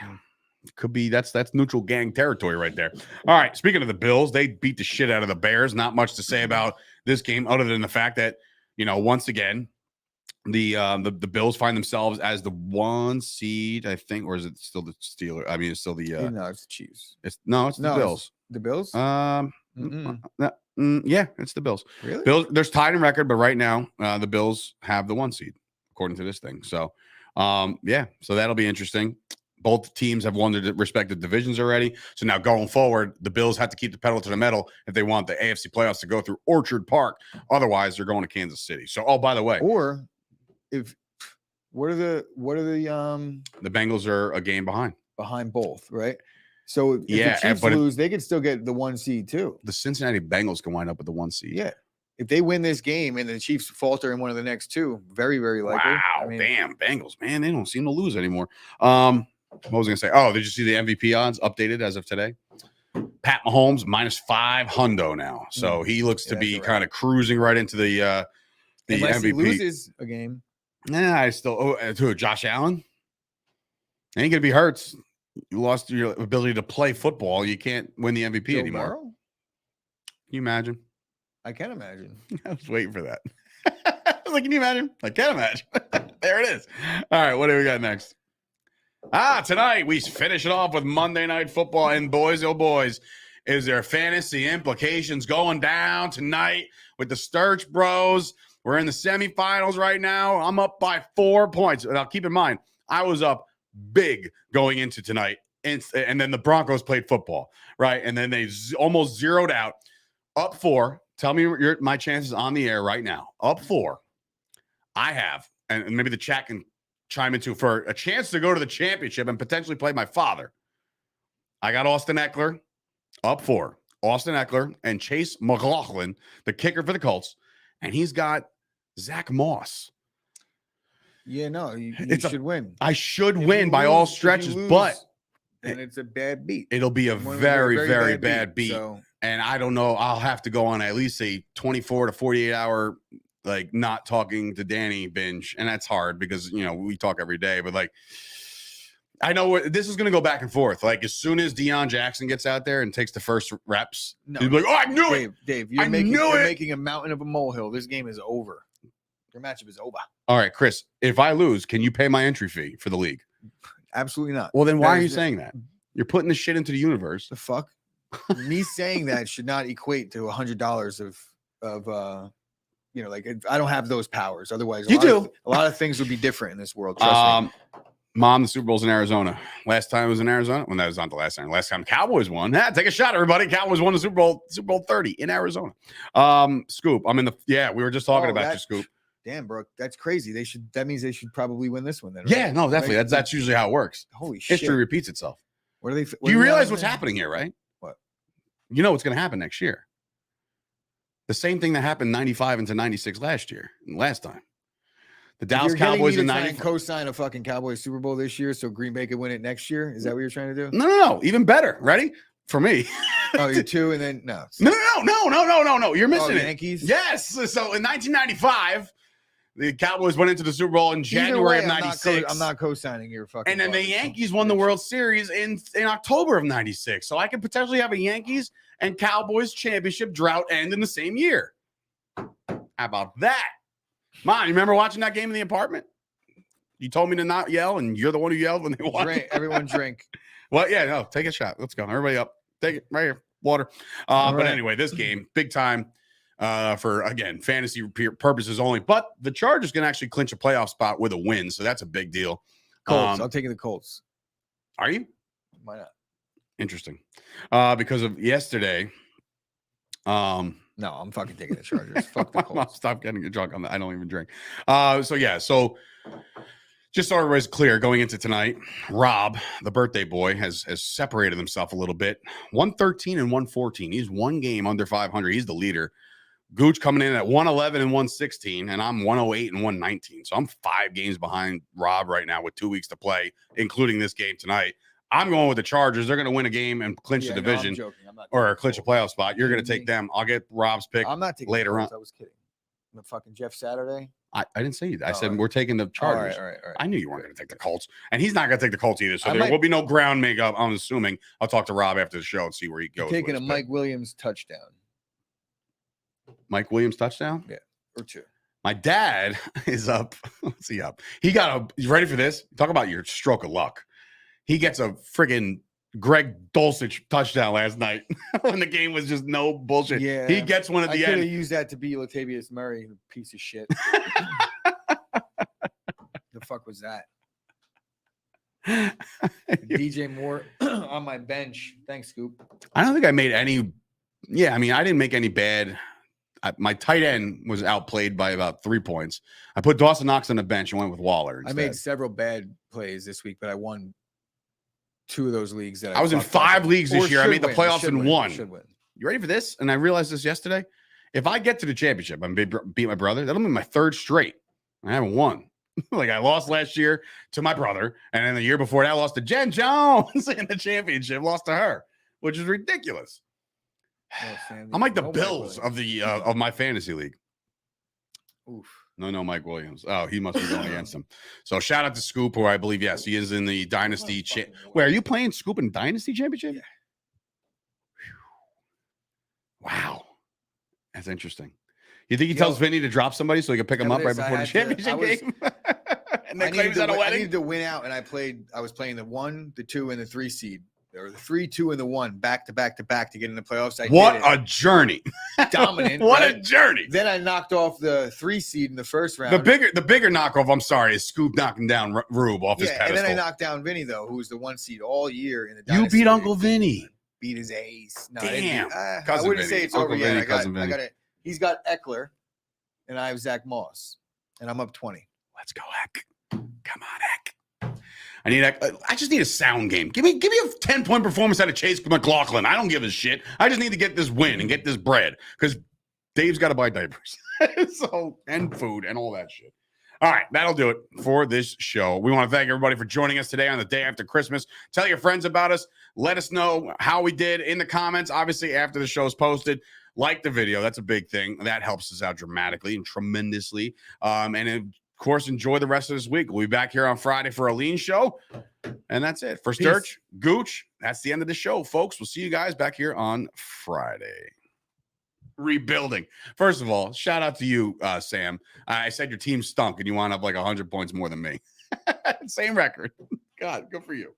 Could be that's neutral gang territory right there. All right. Speaking of the Bills, they beat the shit out of the Bears. Not much to say about this game other than the fact that, once again, the Bills find themselves as the 1 seed, I think, or is it still the Steelers? I mean, it's still the no, it's the Chiefs. It's the Bills. The Bills? Yeah, it's the Bills. Really? Bills. There's tied in record, but right now the Bills have the 1 seed according to this thing. So, so that'll be interesting. Both teams have won their respective divisions already. So now going forward, the Bills have to keep the pedal to the metal if they want the AFC playoffs to go through Orchard Park. Otherwise, they're going to Kansas City. So, oh, by the way, what are the the Bengals are a game behind both, right? So if the Chiefs lose, they could still get the 1 seed too. The Cincinnati Bengals can wind up with the 1 seed. Yeah. If they win this game and the Chiefs falter in one of the next two, very, very likely. Wow, damn, Bengals, man, they don't seem to lose anymore. What was I going to say? Oh, did you see the MVP odds updated as of today? Pat Mahomes -500 now. So he looks to be kind of cruising right into the Unless MVP. He loses a game. Nah, I still to Josh Allen. Ain't gonna be Hurts. You lost your ability to play football. You can't win the MVP anymore. Burrow? Can you imagine? I can imagine. I was waiting for that. I was like, can you imagine? I can imagine. There it is. All right, what do we got next? Tonight we finish it off with Monday Night Football, and boys, oh boys, Is there fantasy implications going down tonight with the Sturch Bros? We're in the semifinals right now. I'm up by 4 points. Now, keep in mind, I was up big going into tonight. And then the Broncos played football, right? And then they almost zeroed out. Up 4. Tell me my chances on the air right now. Up 4. I have, and maybe the chat can chime into for a chance to go to the championship and potentially play my father. I got Austin Eckler, up 4. Austin Eckler and Chase McLaughlin, the kicker for the Colts. And he's got Zach Moss. Yeah, no, you should win. I should win by all stretches, but then it's a bad beat. It'll be a very, very bad beat. So. And I don't know. I'll have to go on at least a 24 to 48 hour, like, not talking to Danny binge. And that's hard because, we talk every day. But, like, I know this is going to go back and forth. Like, as soon as Deion Jackson gets out there and takes the first reps, he'll be like, oh, I knew it. Dave, you're making a mountain of a molehill. This game is over. Your matchup is over. All right, Chris, if I lose, can you pay my entry fee for the league? Absolutely not. Well, then why are you saying that? You're putting this shit into the universe. The fuck? Me saying that should not equate to $100 of like, I don't have those powers. Otherwise, a lot of things would be different in this world. Trust me. Mom, the Super Bowl's in Arizona. Last time it was in Arizona. Well, that was not the last time. Last time Cowboys won. Take a shot, everybody. Cowboys won the Super Bowl 30 in Arizona. Scoop. I'm in we were just talking about you, Scoop. Damn, bro, that's crazy. That means they should probably win this one then. Right? Yeah, no, definitely. That's usually how it works. Holy shit. History repeats itself. What are they? Do you realize what's happening here, right? What? You know what's going to happen next year. The same thing that happened 95 into 96 last time. The Dallas Cowboys in 95. Co-sign a fucking Cowboys Super Bowl this year so Green Bay could win it next year. Is that what you're trying to do? No. Even better. Ready? For me. Oh, you're 2 and then no. No. You're missing it. Yankees? Yes. So in 1995, the Cowboys went into the Super Bowl in January of 96. I'm not co-signing your fucking. And then the Yankees won the World Series in October of 96. So I could potentially have a Yankees and Cowboys championship drought end in the same year. How about that? Mom, you remember watching that game in the apartment? You told me to not yell, and you're the one who yelled when they won. Everyone drink. Well, yeah, no, take a shot. Let's go. Everybody up. Take it right here. Water. But anyway, this game, big time for, again, fantasy purposes only. But the Chargers can actually clinch a playoff spot with a win, so that's a big deal. Colts. I'll take the Colts. Are you? Why not? Interesting. Because of yesterday. No, I'm fucking taking the Chargers. Fuck the Colts. Stop getting drunk on that. I don't even drink. So just so everybody's clear, going into tonight, Rob, the birthday boy, has separated himself a little bit. 113 and 114. He's one game under 500. He's the leader. Gooch coming in at 111 and 116, and I'm 108 and 119. So I'm 5 games behind Rob right now with 2 weeks to play, including this game tonight. I'm going with the Chargers. They're going to win a game and clinch the division or clinch a playoff spot. You're going to take them. I'll get Rob's pick. I'm not taking later on. I was kidding. The fucking Jeff Saturday. I didn't say that. I said we're taking the Chargers. All right. I knew you weren't going to take the Colts, and he's not going to take the Colts either. So there will be no ground makeup. I'm assuming. I'll talk to Rob after the show and see where he goes. Taking a Mike Williams touchdown. Mike Williams touchdown? Yeah, or 2. My dad is up. Let's see up. He's ready for this. Talk about your stroke of luck. He gets a friggin' Greg Dulcich touchdown last night when the game was just no bullshit. Yeah, he gets one at the end. I could have used that to be Latavius Murray, piece of shit. The fuck was that? DJ Moore on my bench. Thanks, Scoop. I don't think I made any. Yeah, I mean, I didn't make any bad. My tight end was outplayed by about 3 points. I put Dawson Knox on the bench and went with Waller instead. I made several bad plays this week, but I won 2 of those leagues. That I was in 5 leagues this year. I made the playoffs in 1. Should win. You ready for this? And I realized this yesterday. If I get to the championship and beat my brother, that'll be my 3rd straight. I haven't won. Like, I lost last year to my brother, and then the year before that, I lost to Jen Jones in the championship. Lost to her, which is ridiculous. I'm like the Bills of the of my fantasy league. Oof. No, Mike Williams. Oh, he must be going against him. So shout out to Scoop, who I believe, yes, he is in the Dynasty. Wait, are you playing Scoop in Dynasty Championship? Yeah. Wow. That's interesting. You think he tells Vinny to drop somebody so he can pick him up right before the championship game? And then claims at a wedding? I needed to win out, and I was playing the 1, the 2, and the 3 seed There were the 3, 2, and the 1 back to back to back to get in the playoffs. What a journey! Dominant. What right? a journey! Then I knocked off the 3 seed in the first round. The bigger knockoff. I'm sorry, is Scoop knocking down Rube off his pedestal. And then I knocked down Vinny though, who was the 1 seed all year in the. You beat Uncle Vinny. Beat his A's. No, Damn. I Cousin wouldn't Vinny. say it's Uncle over yet. Vinny, I got it. He's got Eckler, and I have Zach Moss, and I'm up 20. Let's go, Eck. Come on, Eck. I just need a sound game. Give me a 10-point performance out of Chase McLaughlin. I don't give a shit. I just need to get this win and get this bread because Dave's got to buy diapers and food and all that shit. All right, that'll do it for this show. We want to thank everybody for joining us today on the day after Christmas. Tell your friends about us. Let us know how we did in the comments. Obviously, after the show's posted, like the video. That's a big thing. That helps us out dramatically and tremendously. Of course, enjoy the rest of this week. We'll be back here on Friday for a lean show. And that's it. For Sturch Gooch, that's the end of the show, folks. We'll see you guys back here on Friday. Rebuilding. First of all, shout out to you, Sam. I said your team stunk and you wound up like 100 points more than me. Same record. God, good for you.